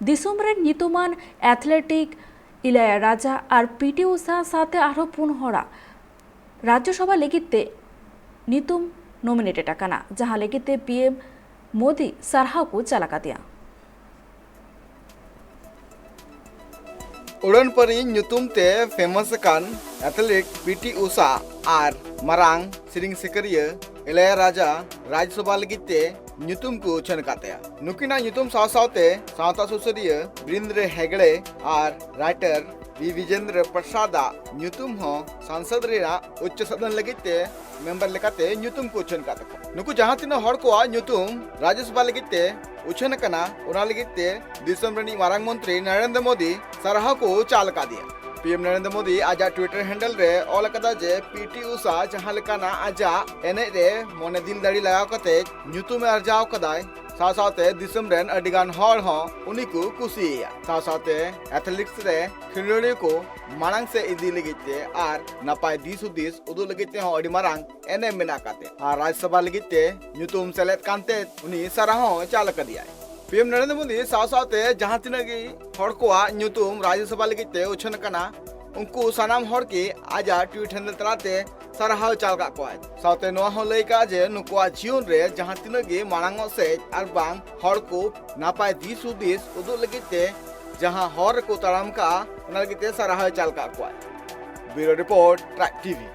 दिसोम रे नितुमान एथलेटिक इलाया राजा और पीटी उषा साथे आरो 4 हरा राज्यसभा लगिते नितुम नॉमिनेटेड आकाना जहां लगिते पीएम मोदी सरहाव को चालाका दिया। उड़न परी ᱧᱩᱛᱩᱢ ते फेमस कान एथलीट पीटी उषा और मारांग सिरिंग सिकरिया इलाया राजा राज्यसभा लगिते ᱧᱩᱛᱩᱢ को उछन कातेया नुकिना ᱧᱩᱛᱩᱢ साव सावते सावता सुसरिया वीरेंद्र हेगड़े और राइटर वी विजेंद्र प्रसाद ᱧᱩᱛᱩᱢ हो सांसद रेना उच्च सदन लगिते मेंबर लेकाते ᱧᱩᱛᱩᱢ को उछन काते नुकु जहां तिना हड़ को ᱧᱩᱛᱩᱢ राज्यसभा लगिते उछन कना उना लगिते दिसम रनी मारांग मंत्री नरेंद्र मोदी सरहा को चाल का दिया। पीएम नरेंद्र मोदी आजा ट्विटर हैंडल रे ऑल कदा जे पीटी उषा जहां लेकाना आजा एने रे मोने दिल दाड़ी लगाव कते ᱧᱩᱛᱩᱢ अर्जाव कदाय साव सावते दिसम रेन अडिगान हड़ हो उनी को कुसिया साव सावते एथलेटिक्स रे खिलड़ी को मांग से इदी लगिते और नपाय दिस उदिस उदु लगिते हो अडी मांग एने मेना काते और राज्यसभा लगिते ᱧᱩᱛᱩᱢ सेलेत कांते उनी सारा हो चाल का दिया। पीएम नरेंद्र मोदी साव सावते जहां तिनगी हड़ को ᱧᱩᱛᱩᱢ राज्यसभा लगिते उछन कना उनको सानाम हड़ के आजा ट्वीट हैंडल तलाते सरहाव चाल का कोय सावते नोआ हो लई का जे नुकुआ जीवन रे जहां तिनगी मांग से और बांग हड़ को नापाय दिस उदिस उदु लगिते जहां हड़ को तड़ाम का उना लगिते सरहाव चाल का कोय। Bureau report track TV.